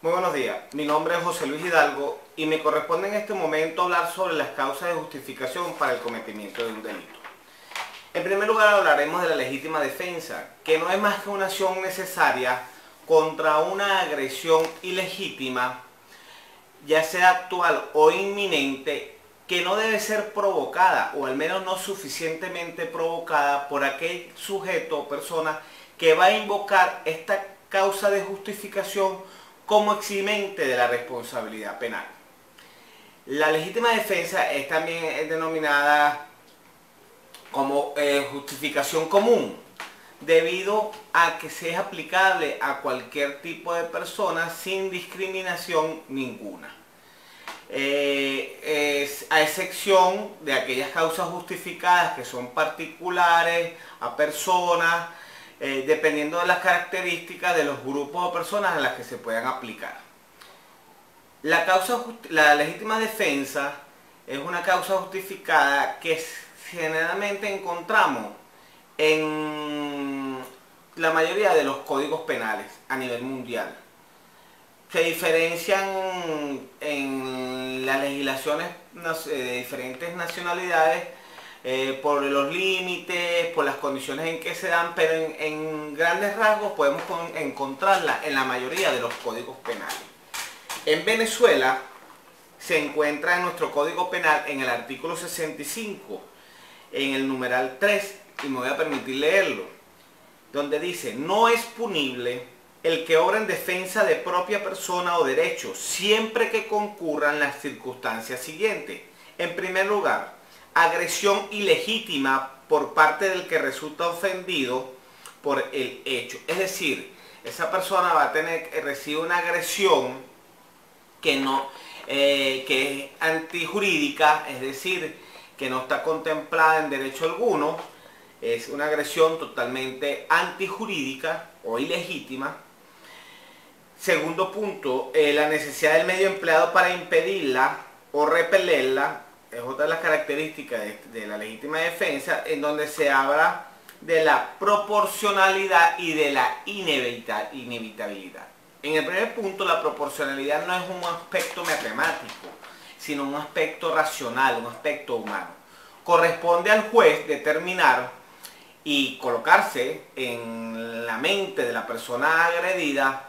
Muy buenos días, mi nombre es José Luis Hidalgo y me corresponde en este momento hablar sobre las causas de justificación para el cometimiento de un delito. En primer lugar hablaremos de la legítima defensa, que no es más que una acción necesaria contra una agresión ilegítima, ya sea actual o inminente, que no debe ser provocada, o al menos no suficientemente provocada, por aquel sujeto o persona que va a invocar esta causa de justificación como eximente de la responsabilidad penal. La legítima defensa es también denominada como justificación común, debido a que se es aplicable a cualquier tipo de persona sin discriminación ninguna. A excepción de aquellas causas justificadas que son particulares a personas, dependiendo de las características de los grupos o personas a las que se puedan aplicar. La legítima defensa es una causa justificada que generalmente encontramos en la mayoría de los códigos penales a nivel mundial. Se diferencian en las legislaciones de diferentes nacionalidades por los límites, por las condiciones en que se dan, pero en grandes rasgos podemos encontrarla en la mayoría de los códigos penales. En Venezuela se encuentra en nuestro Código Penal en el artículo 65, en el numeral 3, y me voy a permitir leerlo, donde dice: no es punible el que obra en defensa de propia persona o derecho, siempre que concurran las circunstancias siguientes. En primer lugar, agresión ilegítima por parte del que resulta ofendido por el hecho. Es decir, esa persona va a recibir una agresión que es antijurídica, es decir, que no está contemplada en derecho alguno. Es una agresión totalmente antijurídica o ilegítima. Segundo punto, la necesidad del medio empleado para impedirla o repelerla es otra de las características de la legítima defensa, en donde se habla de la proporcionalidad y de la inevitabilidad. En el primer punto, la proporcionalidad no es un aspecto matemático, sino un aspecto racional, un aspecto humano. Corresponde al juez determinar y colocarse en la mente de la persona agredida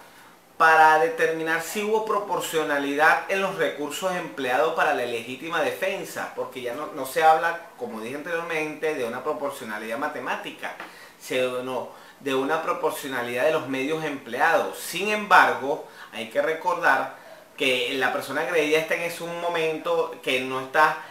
para determinar si hubo proporcionalidad en los recursos empleados para la legítima defensa, porque ya no se habla, como dije anteriormente, de una proporcionalidad matemática, sino de una proporcionalidad de los medios empleados. Sin embargo, hay que recordar que la persona agredida está en un momento que no está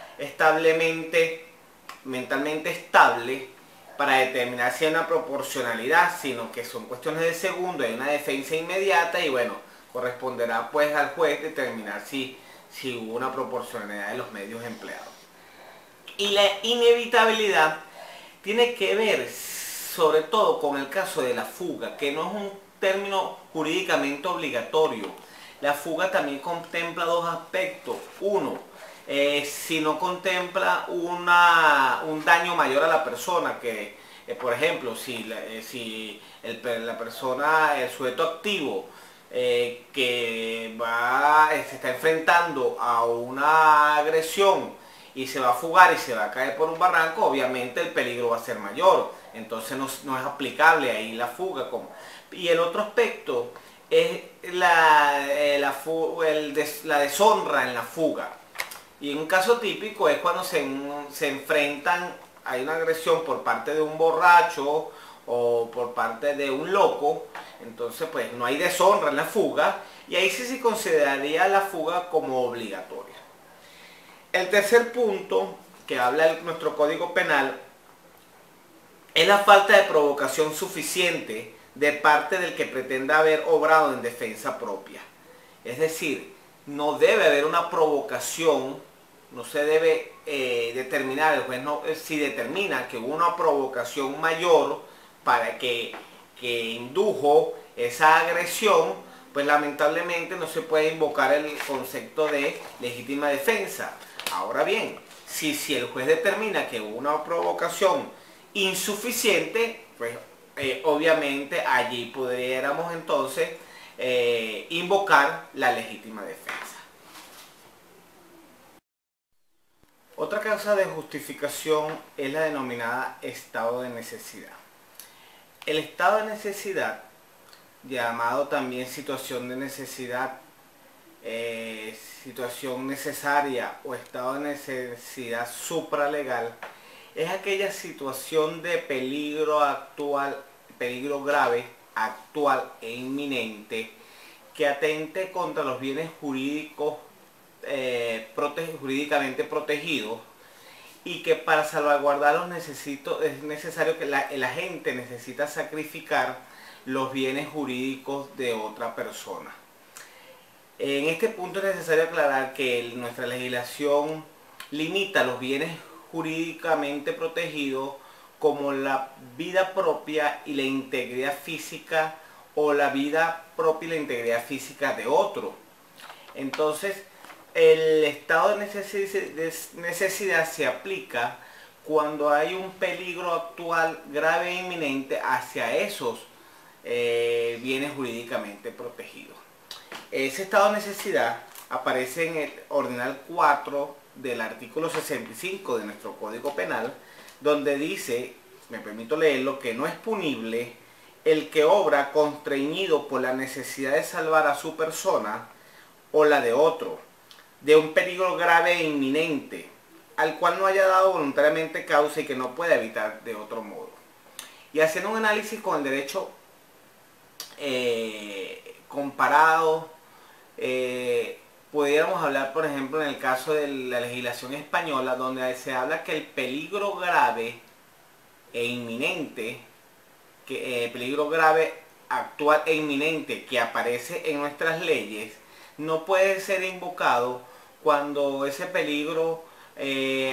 mentalmente estable para determinar si hay una proporcionalidad, sino que son cuestiones de segundo, hay una defensa inmediata y bueno, corresponderá pues al juez determinar si hubo una proporcionalidad de los medios empleados. Y la inevitabilidad tiene que ver sobre todo con el caso de la fuga, que no es un término jurídicamente obligatorio. La fuga también contempla dos aspectos. Uno, si no contempla un daño mayor a la persona, que por ejemplo, si la persona, el sujeto activo que se está enfrentando a una agresión y se va a fugar y se va a caer por un barranco, obviamente el peligro va a ser mayor, entonces no es aplicable ahí la fuga. Y el otro aspecto es la deshonra en la fuga. Y un caso típico es cuando se enfrentan, hay una agresión por parte de un borracho o por parte de un loco, entonces pues no hay deshonra en la fuga y ahí sí se consideraría la fuga como obligatoria. El tercer punto que habla nuestro Código Penal es la falta de provocación suficiente de parte del que pretenda haber obrado en defensa propia. Es decir, no debe haber una provocación, no se debe determinar, el juez si determina que hubo una provocación mayor para que indujo esa agresión, pues lamentablemente no se puede invocar el concepto de legítima defensa. Ahora bien, si el juez determina que hubo una provocación insuficiente, pues obviamente allí pudiéramos entonces invocar la legítima defensa. Otra causa de justificación es la denominada estado de necesidad. El estado de necesidad, llamado también situación de necesidad, situación necesaria o estado de necesidad supralegal, es aquella situación de peligro actual, peligro grave, actual e inminente que atente contra los bienes jurídicos jurídicamente protegidos y que para salvaguardarlos es necesario que el agente necesita sacrificar los bienes jurídicos de otra persona. En este punto es necesario aclarar que nuestra legislación limita los bienes jurídicamente protegidos como la vida propia y la integridad física o la vida propia y la integridad física de otro. Entonces, el estado de necesidad se aplica cuando hay un peligro actual grave e inminente hacia esos bienes jurídicamente protegidos. Ese estado de necesidad aparece en el ordinal 4 del artículo 65 de nuestro Código Penal, donde dice, me permito leerlo, que no es punible el que obra constreñido por la necesidad de salvar a su persona o la de otro, de un peligro grave e inminente, al cual no haya dado voluntariamente causa y que no pueda evitar de otro modo. Y haciendo un análisis con el derecho comparado, pudiéramos hablar, por ejemplo, en el caso de la legislación española, donde se habla que el peligro grave e inminente, peligro grave, actual e inminente que aparece en nuestras leyes, no puede ser invocado cuando ese peligro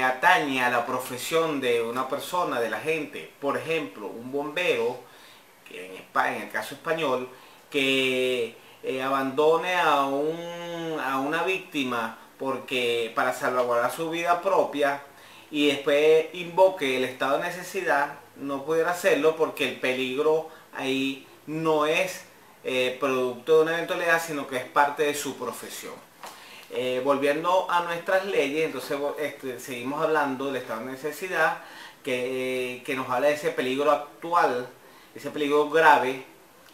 atañe a la profesión de una persona, de la gente. Por ejemplo, un bombero, que en el caso español, que abandone a una víctima para salvaguardar su vida propia y después invoque el estado de necesidad, no pudiera hacerlo porque el peligro ahí no es producto de una eventualidad, sino que es parte de su profesión. Volviendo a nuestras leyes, entonces seguimos hablando del estado de necesidad que nos habla de ese peligro actual, ese peligro grave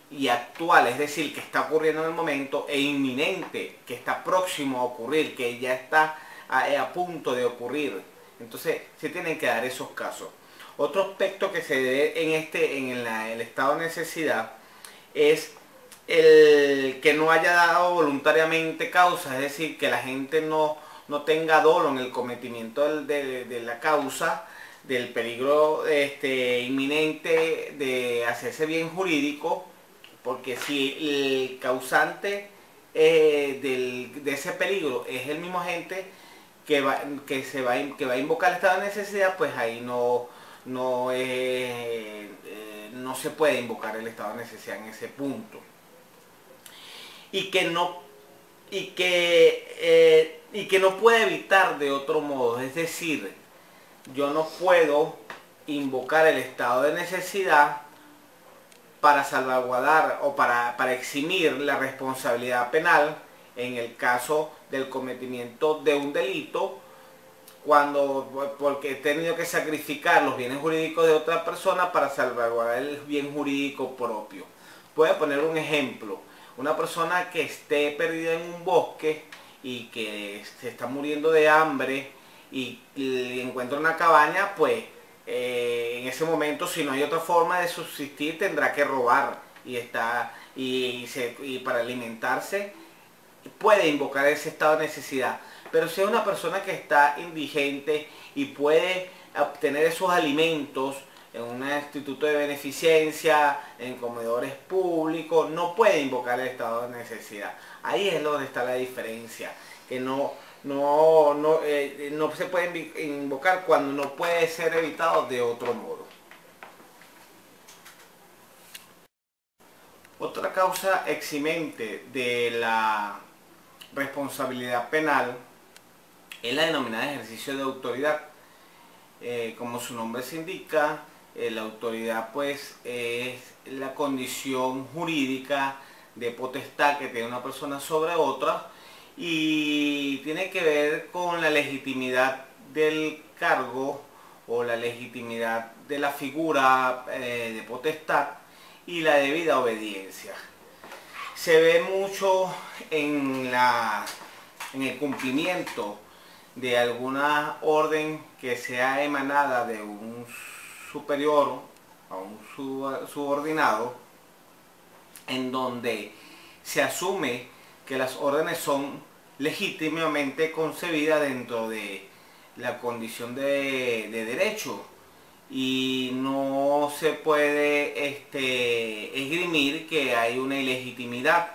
y actual, es decir, que está ocurriendo en el momento, e inminente, que está próximo a ocurrir, que ya está a punto de ocurrir. Entonces se tienen que dar esos casos. Otro aspecto que se dé en el estado de necesidad es el que no haya dado voluntariamente causa, es decir, que la gente no tenga dolo en el cometimiento de la causa, del peligro inminente de hacerse bien jurídico, porque si el causante de ese peligro es el mismo agente que va a invocar el estado de necesidad, pues ahí no se puede invocar el estado de necesidad en ese punto. Y que no puede evitar de otro modo, es decir, yo no puedo invocar el estado de necesidad para salvaguardar o para eximir la responsabilidad penal en el caso del cometimiento de un delito, porque he tenido que sacrificar los bienes jurídicos de otra persona para salvaguardar el bien jurídico propio. Voy a poner un ejemplo. Una persona que esté perdida en un bosque y que se está muriendo de hambre y encuentra una cabaña, pues en ese momento, si no hay otra forma de subsistir, tendrá que robar y para alimentarse puede invocar ese estado de necesidad. Pero si es una persona que está indigente y puede obtener esos alimentos en un instituto de beneficencia, en comedores públicos, no puede invocar el estado de necesidad. Ahí es donde está la diferencia, que no se puede invocar cuando no puede ser evitado de otro modo. Otra causa eximente de la responsabilidad penal es la denominada ejercicio de autoridad. Como su nombre se indica, la autoridad pues es la condición jurídica de potestad que tiene una persona sobre otra, y tiene que ver con la legitimidad del cargo o la legitimidad de la figura de potestad y la debida obediencia. Se ve mucho en el cumplimiento de alguna orden que sea emanada de un superior a un subordinado, en donde se asume que las órdenes son legítimamente concebidas dentro de la condición de derecho, y no se puede esgrimir que hay una ilegitimidad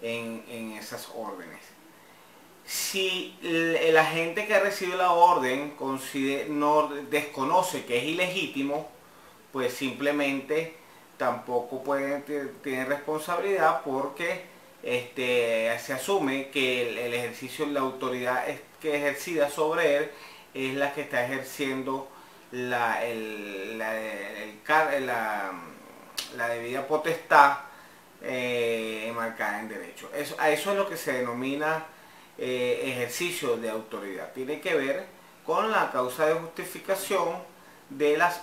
en esas órdenes. Si el agente que recibe la orden no desconoce que es ilegítimo, pues simplemente tampoco tiene responsabilidad, porque se asume que el ejercicio, la autoridad que ejercida sobre él es la que está ejerciendo la debida potestad marcada en derecho. A eso es lo que se denomina ejercicio de autoridad. Tiene que ver con la causa de justificación de las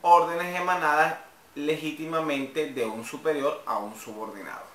órdenes emanadas legítimamente de un superior a un subordinado.